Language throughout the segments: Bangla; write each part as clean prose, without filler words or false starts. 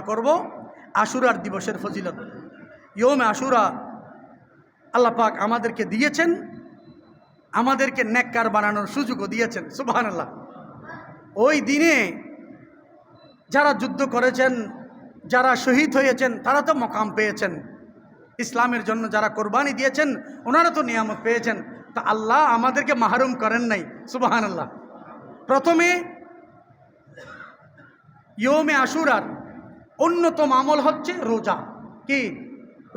করব আশুরার দিবসের ফজিলত। ইয়ৌমে আশুরা আল্লাহ পাক আমাদেরকে দিয়েছেন, আমাদেরকে নেককার বানানোর সুযোগও দিয়েছেন। সুবহানাল্লাহ। ওই দিনে যারা যুদ্ধ করেছেন, যারা শহীদ হয়েছেন, তারা তো মকাম পেয়েছেন। ইসলামের জন্য যারা কোরবানি দিয়েছেন, ওনারা তো নিয়ামত পেয়েছেন। তা আল্লাহ আমাদেরকে মাহরুম করেন নাই। সুবহানাল্লাহ। প্রথমে ইয়ৌমে আশুরার অন্যতম আমল হচ্ছে রোজা। কি?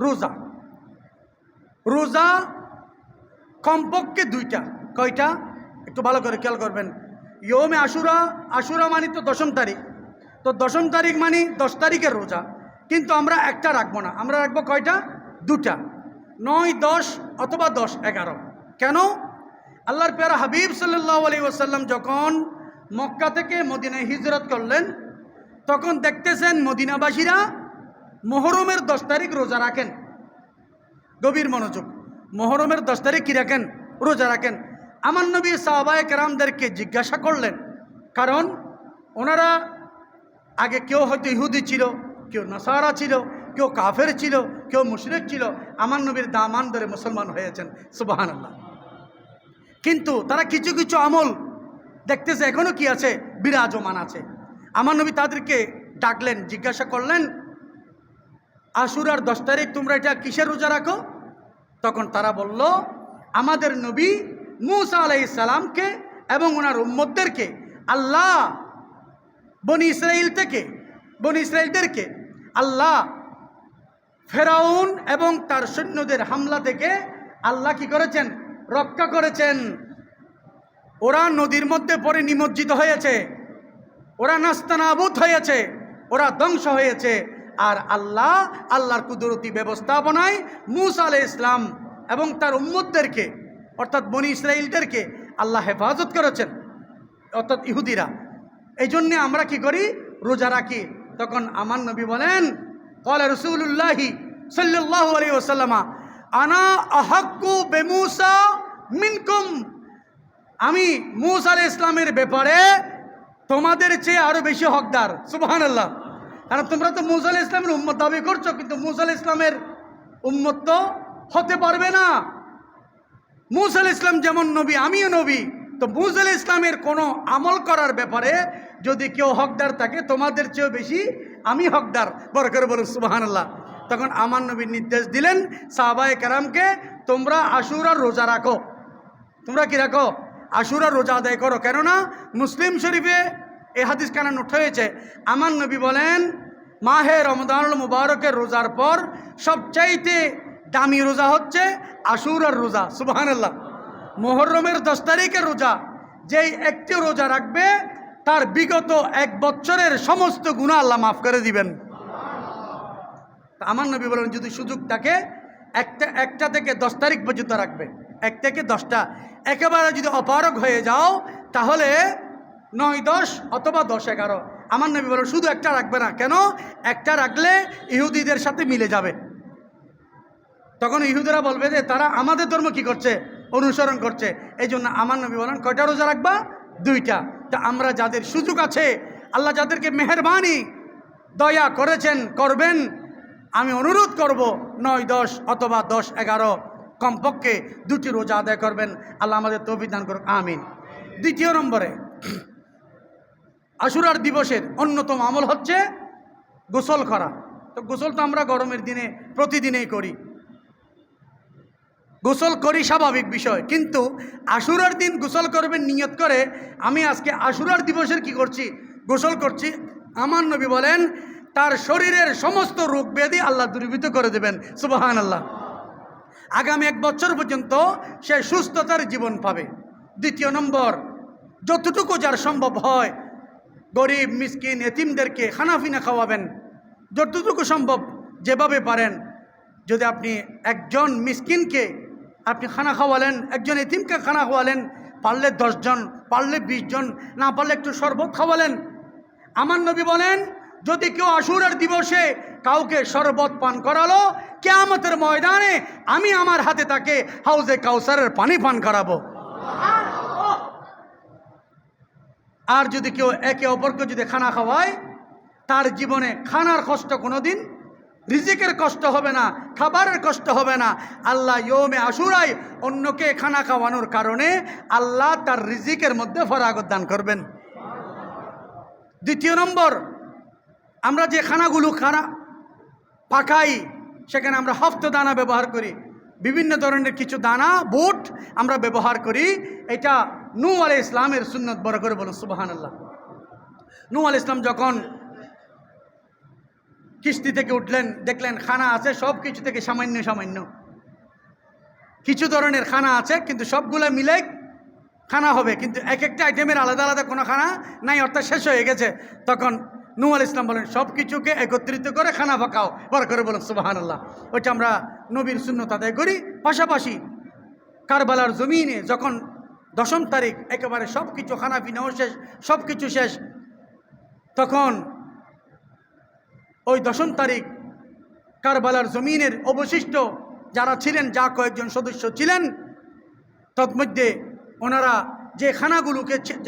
রোজা। রোজা কমপক্ষে 2টা। কয়টা? একটু ভালো করে খেয়াল করবেন। ইয়ৌমে আশুরা, আশুরা মানে তো 10ম তারিখ, তো 10ম তারিখ মানে 10 তারিখের রোজা, কিন্তু আমরা একটা রাখবো না, আমরা রাখবো কয়টা? 2টা। 9, 10 অথবা 10, 11। কেন? আল্লাহর প্যারা হাবিব সাল্লাল্লাহু আলাইহি ওয়াসাল্লাম যখন মক্কা থেকে মদিনায় হিজরত করলেন, তখন দেখতেছেন মদিনাবাসীরা মুহররমের 10 তারিখ রোজা রাখেন। গভীর মনোযোগ। মুহররমের 10 তারিখ কি রাখেন? রোজা রাখেন। আমার নবী সাহাবায়ে কেরামদেরকে জিজ্ঞাসা করলেন, কারণ ওনারা আগে কেউ হয়তো ইহুদি ছিল, কেউ নাসারা ছিল, কেউ কাফের ছিল, কেউ মুশরিক ছিল। আমার নবীর দামান ধরে মুসলমান হয়েছেন। সুবহানাল্লাহ। কিন্তু তারা কিছু কিছু আমল দেখতেছে এখনো কি আছে? বিরাজমান আছে। আমার নবী তাদেরকে ডাকলেন, জিজ্ঞাসা করলেন, আশুরার 10 তারিখ তোমরা এটা কিসের রোজা রাখো? তখন তারা বলল, আমাদের নবী মূসা আলাইহিস সালামকে এবং ওনার উম্মতদেরকে আল্লাহ বনি ইসরাইলদেরকে আল্লাহ ফেরাউন এবং তার সৈন্যদের হামলা থেকে আল্লাহ কি করেছেন? রক্ষা করেছেন। ওরা নদীর মধ্যে পড়ে নিমজ্জিত হয়েছে, ওরা নাস্তানাবুদ হয়েছে, ওরা ধ্বংস হয়েছে। আর আল্লাহর কুদরতি ব্যবস্থাপনায় মূসা আলাইহিস সালাম এবং তার উম্মতদেরকে অর্থাৎ বনি ইসরাইলদেরকে আল্লাহ হেফাজত করেছেন, অর্থাৎ ইহুদিরা। এই জন্যে আমরা কি করি? রোজা রাখি। তখন আমার নবী বলেন, ক্বালা রাসূলুল্লাহি সাল্লাল্লাহু আলাইহি ওয়াসাল্লাম, আনা আহাক্কু বিমূসা মিনকুম, আমি মূসা আলাইহিস সালামের ব্যাপারে তোমাদের চেয়ে আরো বেশি হকদার। সুবহানাল্লাহ। কারণ তোমরা তো মূসা আলাইহিস সালামের উম্মত দাবি করছো, কিন্তু মূসা আলাইহিস সালামের উম্মত তো হতে পারবে না। মূসা আলাইহিস সালাম যেমন নবী, আমিও নবী। তো মূসা আলাইহিস সালামের কোনো আমল করার ব্যাপারে যদি কেউ হকদার থাকে, তোমাদের চেয়েও বেশি আমি হকদার। বড় করে বলুন সুবহানাল্লাহ। তখন আমার নবী নির্দেশ দিলেন সাহাবায়ে কেরামকে, তোমরা আশুরার রোজা রাখো। তোমরা কি রাখো? আশুরার রোজা আদায় করো। কেননা মুসলিম শরীফে এই হাদিস কেন নোট হয়েছে? আমার নবী বলেন, মাহে রমজানুল মুবারকের রোজার পর সবচাইতে দামি রোজা হচ্ছে আশুরার রোজা। সুবহানাল্লাহ। মুহররমের 10 তারিখের রোজা যেই একটি রোজা রাখবে, তার বিগত 1 বছরের সমস্ত গুনাহ আল্লাহ মাফ করে দিবেন। আমার নবী বলেন, যদি সুযোগ থাকে একটা থেকে 10 তারিখ পর্যন্ত রাখবে, 1 থেকে 10টা। একেবারে যদি অপারগ হয়ে যাও তাহলে 9, 10 অথবা 10, 11। আমার নবী বলেন শুধু একটা রাখবে না। কেন? একটা রাখলে ইহুদিদের সাথে মিলে যাবে। তখন ইহুদিরা বলবে যে তারা আমাদের ধর্ম কি করছে? অনুসরণ করছে। এই জন্য আমার নবী বলেন, কয়টা রোজা রাখবা? 2টা। তা আমরা যাদের সুযোগ আছে, আল্লাহ যাদেরকে মেহেরবানি দয়া করেছেন, করবেন, আমি অনুরোধ করব 9, 10 অথবা 10, 11 কমপক্ষে 2টি রোজা আদায় করবেন। আল্লাহ আমাদের তৌফিক দান করুন, আমিন। দ্বিতীয় নম্বরে, আশুরার দিবসের অন্যতম আমল হচ্ছে গোসল করা। তো গোসল তো আমরা গরমের দিনে প্রতিদিনেই করি, গোসল করি, স্বাভাবিক বিষয়। কিন্তু আশুরার দিন গোসল করবেন নিয়ত করে, আমি আজকে আশুরার দিবসের কি করছি? গোসল করছি। আমার নবী বলেন, তার শরীরের সমস্ত রোগ ব্যাধি আল্লাহ দূরীভূত করে দেবেন। সুবহানাল্লাহ। আগামী 1 বছর পর্যন্ত সে সুস্থতার জীবন পাবে। দ্বিতীয় নম্বর, যতটুকু যার সম্ভব হয় গরিব মিসকিন এতিমদেরকে খানাফিনা খাওয়াবেন, যতটুকু সম্ভব যেভাবে পারেন। যদি আপনি একজন মিসকিনকে আপনি খানা খাওয়ালেন, একজন এতিমকে খানা খাওয়ালেন, পারলে 10 জন, পারলে 20 জন, না পারলে একটু শরবত খাওয়ালেন। আমার নবী বলেন, যদি কেউ আশুরার দিবসে কাউকে শরবত পান করালো, কিয়ামতের ময়দানে আমি আমার হাতে তাকে হাউজে কাউসারের পানি পান করাবো। আর যদি কেউ একে অপরকে যদি খানা খাওয়ায়, তার জীবনে খানার কষ্ট কোনোদিন, রিজিকের কষ্ট হবে না, খাবারের কষ্ট হবে না। আল্লাহ ইয়মে আশুরায় অন্যকে খানা খাওয়ানোর কারণে আল্লাহ তার রিজিকের মধ্যে ফরাগত দান করবেন। দ্বিতীয় নম্বর, আমরা যে খানাগুলো পাকাই সেখানে আমরা হফত দানা ব্যবহার করি, বিভিন্ন ধরনের কিছু দানা বুট আমরা ব্যবহার করি। এটা নূহ আলাইহিস ইসলামের সুন্নত, বড় করে বলুন সুবহানাল্লাহ। নূহ আলাইহিস ইসলাম যখন কিস্তি থেকে উঠলেন, দেখলেন খানা আছে সব কিছু থেকে সামান্য সামান্য কিছু ধরনের খানা আছে, কিন্তু সবগুলো মিলে খানা হবে, কিন্তু এক একটা আইটেমের আলাদা আলাদা কোনো খানা নাই, অর্থাৎ শেষ হয়ে গেছে। তখন নূহ আলাইহিস ইসলাম বলেন সব কিছুকে একত্রিত করে খানা পাকাও, বড় করে বলুন সুবহানাল্লাহ। ওইটা আমরা নবীর সুন্নত আদায় করি। পাশাপাশি কারবালার জমিনে যখন 10ম তারিখ একেবারে সব কিছু খানা পিনাও শেষ, সব কিছু শেষ, তখন ওই 10ম তারিখ কারবালার জমিনের অবশিষ্ট যারা ছিলেন, যা কয়েকজন সদস্য ছিলেন, তন্মধ্যে ওনারা যে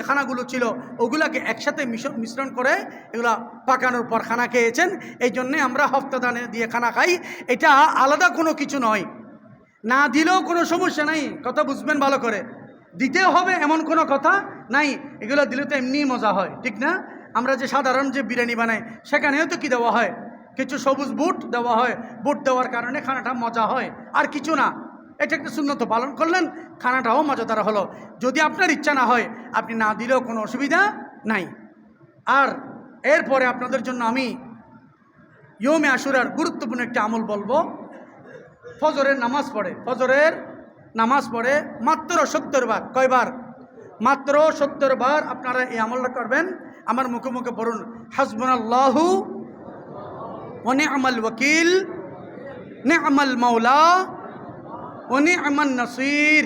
খানাগুলো ছিল ওগুলাকে একসাথে মিশ্রণ করে এগুলা পাকানোর পর খানা খেয়েছেন। এই জন্যে আমরা হফতাদানে দিয়ে খানা খাই। এটা আলাদা কোনো কিছু নয়, না দিলেও কোনো সমস্যা নাই, কথা বুঝবেন ভালো করে। দিতেও হবে এমন কোনো কথা নাই, এগুলো দিলে তো এমনিই মজা হয়, ঠিক না? আমরা যে সাধারণ যে বিরিয়ানি বানাই সেখানেও তো কি দেওয়া হয়, কিছু সবুজ বুট দেওয়া হয়, বুট দেওয়ার কারণে খানাটা মজা হয়, আর কিছু না। এটা একটা সুন্নত পালন করলেন, খানাটাও মজাদার হলো। যদি আপনার ইচ্ছা না হয় আপনি না দিলেও কোনো অসুবিধা নাই। আর এরপরে আপনাদের জন্য আমি ইয়মে আশুরার গুরুত্বপূর্ণ একটা আমল বলবো। ফজরের নামাজ পড়ে মাত্র 70 বার। কয়বার? মাত্র 70 বার আপনারা এই আমলটা করবেন। আমার মুখে মুখে পড়ুন, হাসবুনাল্লাহু ওয়া নি'মাল ওয়াকিল, নি'মাল মাওলা ওয়া নি'মান নাসির।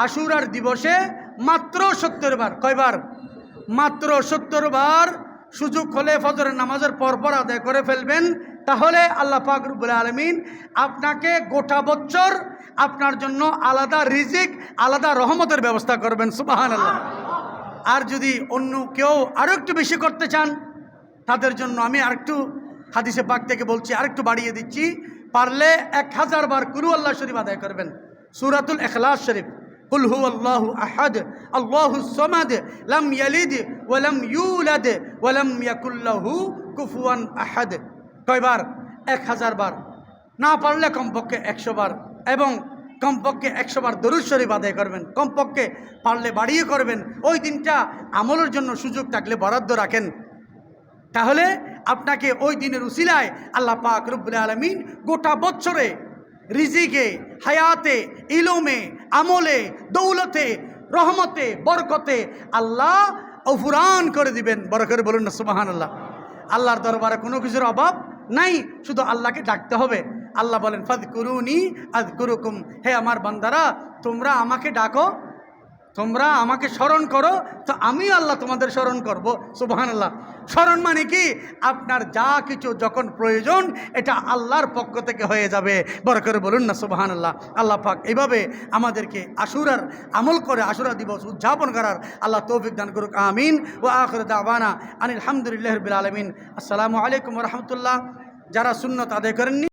আশুরার দিবসে মাত্র 70 বার। কয়বার? মাত্র 70 বার। সুযোগ হলে ফজরের নামাজের পরপর আদায় করে ফেলবেন, তাহলে আল্লাহ পাক রব্বুল আলামিন আপনাকে গোটা বছর আপনার জন্য আলাদা রিজিক, আলাদা রহমতের ব্যবস্থা করবেন। সুবহানাল্লাহ। আর যদি অন্য কেউ আরও একটু বেশি করতে চান, তাদের জন্য আমি আরেকটু হাদিসে পাক থেকে বলছি, আরেকটু বাড়িয়ে দিচ্ছি। পারলে 1000 বার কুলু আল্লাহ শরীফ আদায় করবেন। সূরাতুল ইখলাস শরীফ, কুল হুয়াল্লাহু আহাদ আল্লাহুস সামাদ লাম ইয়ালিদ ওয়া লাম ইউলাদ ওয়া লাম ইয়াকুল লাহু কুফুয়ান আহাদ। কয়বার? 1000 বার। না পারলে কমপক্ষে 100 বার, এবং কমপক্ষে 100 বার দরুদ শরীফ আদায় করবেন। কমপক্ষে পারলে বাড়িয়ে করবেন। ওই দিনটা আমলের জন্য সুযোগ থাকলে বরাদ্দ রাখেন, তাহলে আপনাকে ওই দিনের উসিলায় আল্লাহ পাক রব্বুল আলামিন গোটা বছরে রিজিকে, হায়াতে, ইলমে, আমলে, দৌলতে, রহমতে, বরকতে আল্লাহ অফুরান করে দিবেন। বড় করে বলুন না সুবহানাল্লাহ। আল্লাহর দরবারে কোনো কিছুর অভাব নাই, শুধু আল্লাহকে ডাকতে হবে। আল্লাহ বলেন, ফাযকুরুনি আযকুরুকুম। হে আমার বান্দারা, তোমরা আমাকে ডাকো, তোমরা আমাকে স্মরণ করো, তো আমি আল্লাহ তোমাদের স্মরণ করব। সুবহানাল্লাহ। স্মরণ মানে কি? আপনার যা কিছু যখন প্রয়োজন এটা আল্লাহর পক্ষ থেকে হয়ে যাবে। বড় করে বলুন না সুবহানাল্লাহ। আল্লাহ পাক এইভাবে আমাদেরকে আশুরার আমল করে আশুরা দিবস উদযাপন করার আল্লাহ তৌফিক দান করুক। আমিন। ওয়া আখিরু দাওয়ানা আনিল হামদুলিল্লাহি রাব্বিল আলামিন। আসসালামু আলাইকুম ওয়া রাহমাতুল্লাহ। যারা সুন্নত আদায় করেননি